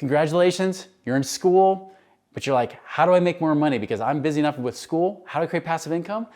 Congratulations, you're in school, but you're like, how do I make more money? Because I'm busy enough with school. How do I create passive income?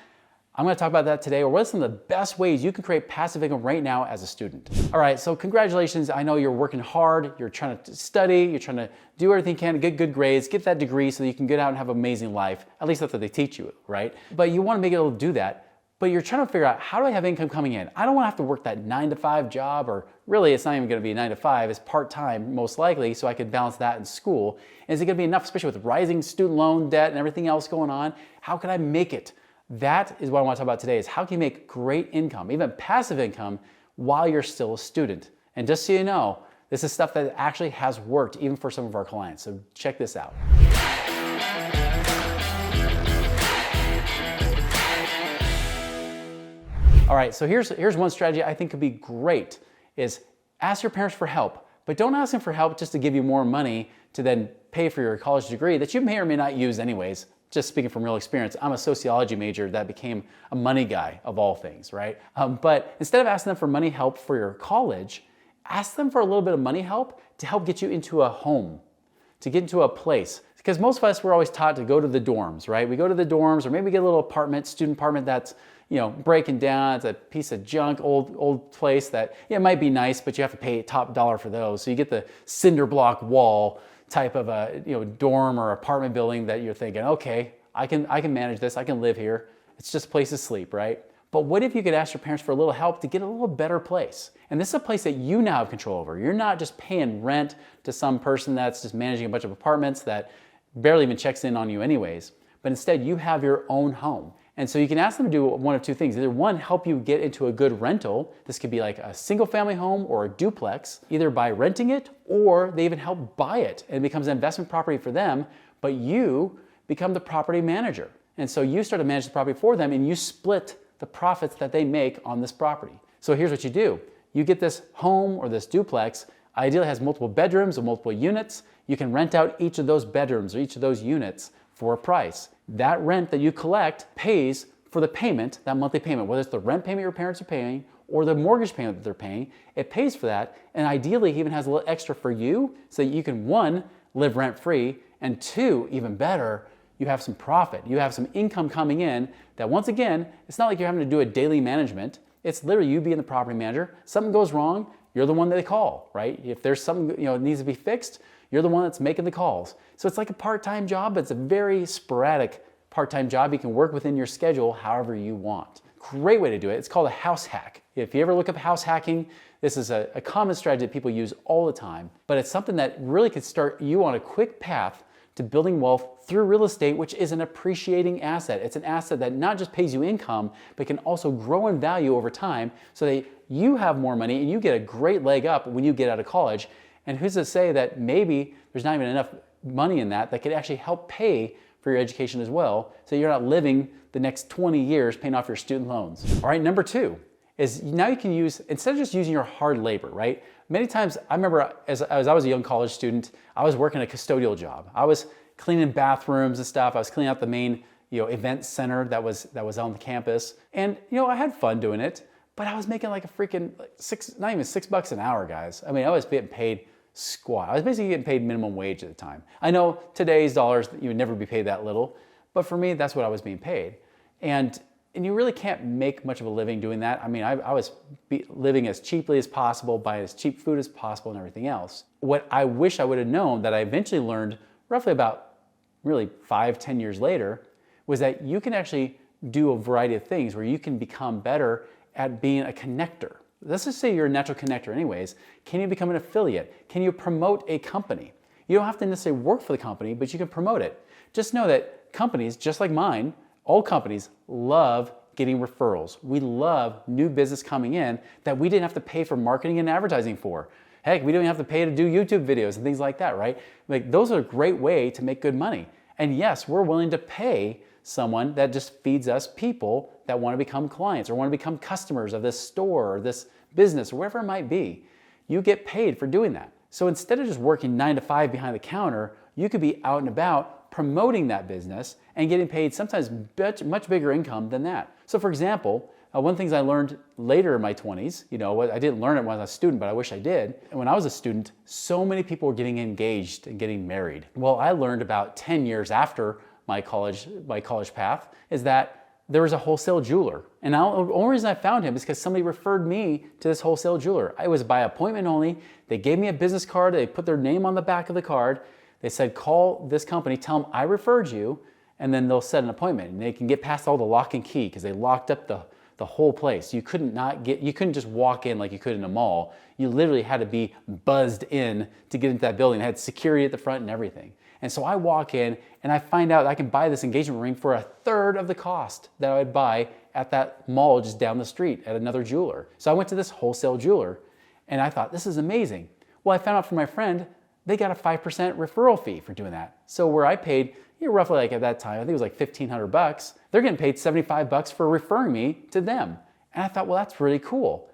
I'm gonna talk about that today, or what are some of the best ways you can create passive income right now as a student. All right, so congratulations. I know you're working hard, you're trying to study, you're trying to do everything you can to get good grades, get that degree so that you can get out and have an amazing life. At least that's what they teach you, right? But you wanna be able to do that, but you're trying to figure out, how do I have income coming in? I don't wanna have to work that 9-to-5 job, or really it's not even gonna be a 9-to-5, it's part-time most likely, so I could balance that in school. And is it gonna be enough, especially with rising student loan debt and everything else going on? How can I make it? That is what I want to talk about today, is how can you make great income, even passive income, while you're still a student. And just so you know, this is stuff that actually has worked even for some of our clients. So check this out. All right, so here's one strategy I think could be great, is ask your parents for help, but don't ask them for help just to give you more money to then pay for your college degree that you may or may not use anyways. Just speaking from real experience, I'm a sociology major that became a money guy of all things, right? But instead of asking them for money help for your college, ask them for a little bit of money help to help get you into a home, to get into a place. Because most of us, we're always taught to go to the dorms, right? We go to the dorms, or maybe get a little apartment, student apartment that's, breaking down. It's a piece of junk, old place that, it might be nice, but you have to pay top dollar for those. So you get the cinder block wall type of a dorm or apartment building that you're thinking, okay, I can manage this, I can live here. It's just a place to sleep, right? But what if you could ask your parents for a little help to get a little better place? And this is a place that you now have control over. You're not just paying rent to some person that's just managing a bunch of apartments that barely even checks in on you anyways, but instead you have your own home. And so you can ask them to do one of two things. Either one, help you get into a good rental. This could be like a single family home or a duplex, either by renting it, or they even help buy it and it becomes an investment property for them, but you become the property manager. And so you start to manage the property for them and you split the profits that they make on this property. So here's what you do. You get this home or this duplex, ideally has multiple bedrooms or multiple units. You can rent out each of those bedrooms or each of those units for a price. That rent that you collect pays for the payment, that monthly payment, whether it's the rent payment your parents are paying or the mortgage payment that they're paying, it pays for that. And ideally, it even has a little extra for you so that you can, one, live rent-free, and two, even better, you have some profit. You have some income coming in that, once again, it's not like you're having to do a daily management. It's literally you being the property manager. Something goes wrong, you're the one that they call, right? If there's something that needs to be fixed, you're the one that's making the calls. So it's like a part-time job, but it's a very sporadic part-time job. You can work within your schedule however you want. Great way to do it. It's called a house hack. If you ever look up house hacking, this is a common strategy that people use all the time, but it's something that really could start you on a quick path to building wealth through real estate, which is an appreciating asset. It's an asset that not just pays you income, but can also grow in value over time so that you have more money and you get a great leg up when you get out of college. And who's to say that maybe there's not even enough money in that could actually help pay for your education as well, so you're not living the next 20 years paying off your student loans. All right, number two is now you can use, instead of just using your hard labor, right? Many times, I remember as I was a young college student, I was working a custodial job. I was cleaning bathrooms and stuff. I was cleaning out the main event center that was on the campus. And I had fun doing it, but I was making like a freaking not even $6 an hour, guys. I mean, I was getting paid squat. I was basically getting paid minimum wage at the time. I know today's dollars, you would never be paid that little, but for me, that's what I was being paid. And you really can't make much of a living doing that. I mean, I was living as cheaply as possible, buying as cheap food as possible and everything else. What I wish I would have known, that I eventually learned roughly about really 5-10 years later, was that you can actually do a variety of things where you can become better at being a connector. Let's just say you're a natural connector anyways. Can you become an affiliate? Can you promote a company? You don't have to necessarily work for the company, but you can promote it. Just know that companies, just like mine, all companies love getting referrals. We love new business coming in that we didn't have to pay for marketing and advertising for. Heck, we don't even have to pay to do YouTube videos and things like that, right? Like, those are a great way to make good money. And yes, we're willing to pay someone that just feeds us people that want to become clients or want to become customers of this store or this business or wherever it might be. You get paid for doing that. So instead of just working 9 to 5 behind the counter, you could be out and about promoting that business and getting paid sometimes much bigger income than that. So for example, one of the things I learned later in my 20s, I didn't learn it when I was a student, but I wish I did. And when I was a student, so many people were getting engaged and getting married. Well, I learned about 10 years after my college path is that there was a wholesale jeweler. And the only reason I found him is because somebody referred me to this wholesale jeweler. It was by appointment only. They gave me a business card. They put their name on the back of the card. They said, call this company, tell them I referred you, and then they'll set an appointment. And they can get past all the lock and key because they locked up the whole place. You couldn't just walk in like you could in a mall. You literally had to be buzzed in to get into that building. It had security at the front and everything. And so I walk in and I find out I can buy this engagement ring for 1/3 of the cost that I would buy at that mall just down the street at another jeweler. So I went to this wholesale jeweler and I thought, this is amazing. Well, I found out from my friend, they got a 5% referral fee for doing that. So where I paid, roughly like at that time, I think it was like $1,500, they're getting paid $75 for referring me to them. And I thought, well, that's really cool.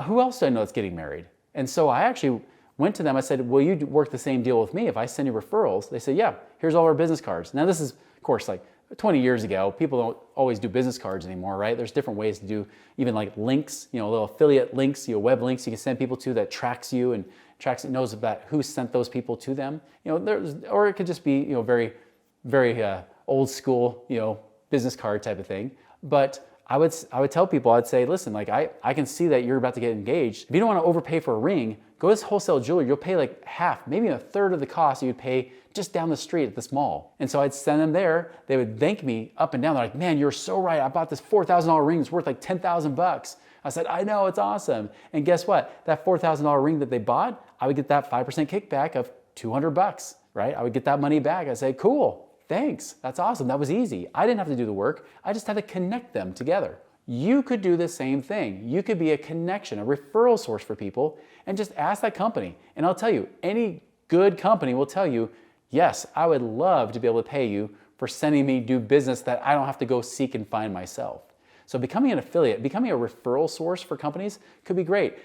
Who else do I know that's getting married? And so I actually went to them. I said, will you work the same deal with me if I send you referrals? They said, yeah, here's all our business cards. Now this is, of course, like 20 years ago. People don't always do business cards anymore, right? There's different ways to do even like links, little affiliate links, web links you can send people to that tracks you and knows about who sent those people to them. Or it could just be, very, very old school, business card type of thing. But I would tell people, I'd say, listen, like I can see that you're about to get engaged. If you don't want to overpay for a ring, go to this wholesale jeweler. You'll pay like half, maybe 1/3 of the cost you would pay just down the street at this mall. And so I'd send them there. They would thank me up and down. They're like, man, you're so right. I bought this $4,000 ring. It's worth like $10,000. I said, I know, it's awesome. And guess what? That $4,000 ring that they bought, I would get that 5% kickback of $200, right? I would get that money back. I say, cool. Thanks, that's awesome. That was easy. I didn't have to do the work. I just had to connect them together. You could do the same thing. You could be a connection, a referral source for people, and just ask that company. And I'll tell you, any good company will tell you, yes, I would love to be able to pay you for sending me do business that I don't have to go seek and find myself. So becoming an affiliate, becoming a referral source for companies could be great.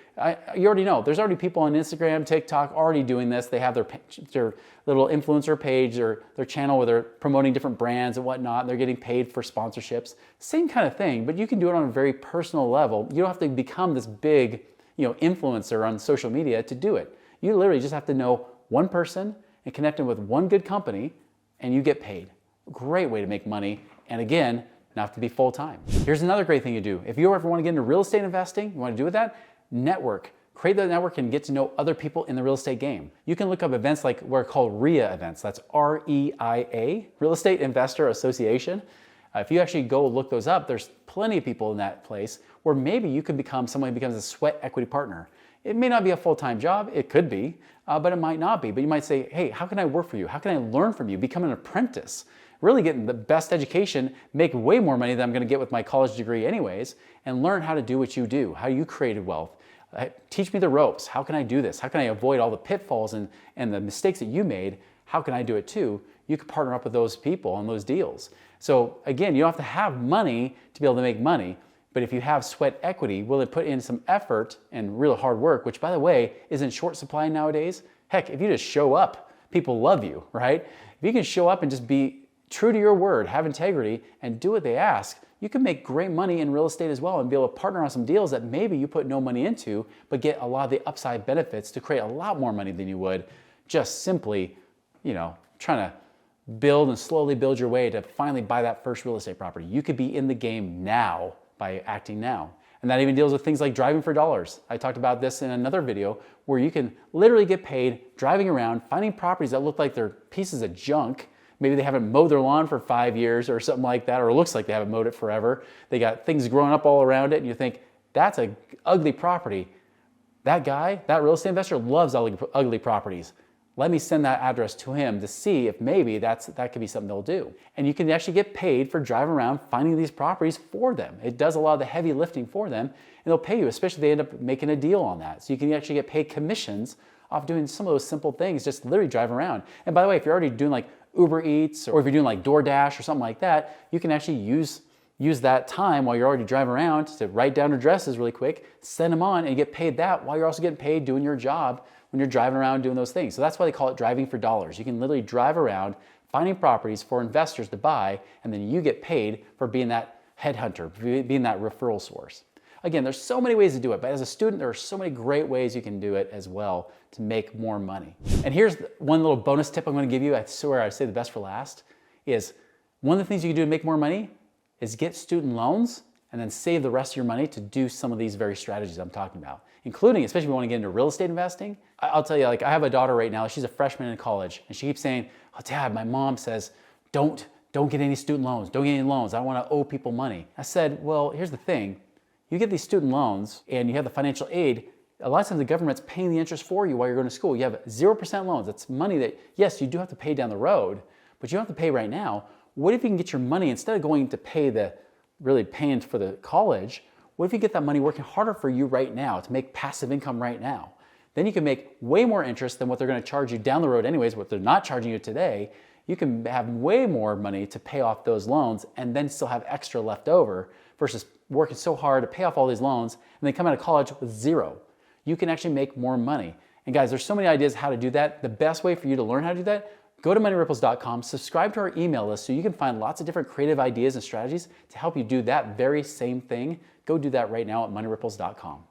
You already know, there's already people on Instagram, TikTok already doing this. They have their little influencer page or their channel where they're promoting different brands and whatnot. They're getting paid for sponsorships. Same kind of thing, but you can do it on a very personal level. You don't have to become this big, influencer on social media to do it. You literally just have to know one person and connect them with one good company and you get paid. Great way to make money. And again, not have to be full-time. Here's another great thing you do. If you ever want to get into real estate investing, you want to do with that, network. Create that network and get to know other people in the real estate game. You can look up events like what are called REIA events. That's REIA, Real Estate Investor Association. If you actually go look those up, there's plenty of people in that place where maybe you could become someone who becomes a sweat equity partner. It may not be a full-time job, it could be, but it might not be. But you might say, hey, how can I work for you? How can I learn from you? Become an apprentice. Really getting the best education, make way more money than I'm gonna get with my college degree anyways, and learn how to do what you do, how you created wealth. Teach me the ropes. How can I do this? How can I avoid all the pitfalls and the mistakes that you made? How can I do it too? You can partner up with those people on those deals. So again, you don't have to have money to be able to make money, but if you have sweat equity, will it put in some effort and real hard work, which by the way, is in short supply nowadays? Heck, if you just show up, people love you, right? If you can show up and just be true to your word, have integrity, and do what they ask, you can make great money in real estate as well and be able to partner on some deals that maybe you put no money into, but get a lot of the upside benefits to create a lot more money than you would just simply, trying to build and slowly build your way to finally buy that first real estate property. You could be in the game now by acting now. And that even deals with things like driving for dollars. I talked about this in another video where you can literally get paid driving around, finding properties that look like they're pieces of junk. Maybe they haven't mowed their lawn for 5 years or something like that, or it looks like they haven't mowed it forever. They got things growing up all around it, and you think, that's an ugly property. That guy, that real estate investor loves ugly properties. Let me send that address to him to see if maybe that could be something they'll do. And you can actually get paid for driving around finding these properties for them. It does a lot of the heavy lifting for them, and they'll pay you, especially if they end up making a deal on that. So you can actually get paid commissions off doing some of those simple things, just literally drive around. And by the way, if you're already doing like Uber Eats, or if you're doing like DoorDash or something like that, you can actually use that time while you're already driving around to write down addresses really quick, send them on, and get paid that while you're also getting paid doing your job when you're driving around doing those things. So that's why they call it driving for dollars. You can literally drive around finding properties for investors to buy, and then you get paid for being that headhunter, being that referral source. Again, there's so many ways to do it, but as a student, there are so many great ways you can do it as well to make more money. And here's one little bonus tip I'm going to give you. I swear I say the best for last is one of the things you can do to make more money is get student loans and then save the rest of your money to do some of these very strategies I'm talking about, including, especially if you want to get into real estate investing. I'll tell you, like I have a daughter right now, she's a freshman in college, and she keeps saying, oh, Dad, my mom says, don't get any student loans, don't get any loans, I don't want to owe people money. I said, well, here's the thing. You get these student loans and you have the financial aid, a lot of times the government's paying the interest for you while you're going to school. You have 0% loans. That's money that, yes, you do have to pay down the road, but you don't have to pay right now. What if you can get your money, instead of going to pay really paying for the college, what if you get that money working harder for you right now to make passive income right now? Then you can make way more interest than what they're going to charge you down the road anyways, what they're not charging you today. You can have way more money to pay off those loans and then still have extra left over versus working so hard to pay off all these loans and then come out of college with zero. You can actually make more money. And guys, there's so many ideas how to do that. The best way for you to learn how to do that, go to moneyripples.com, subscribe to our email list so you can find lots of different creative ideas and strategies to help you do that very same thing. Go do that right now at moneyripples.com.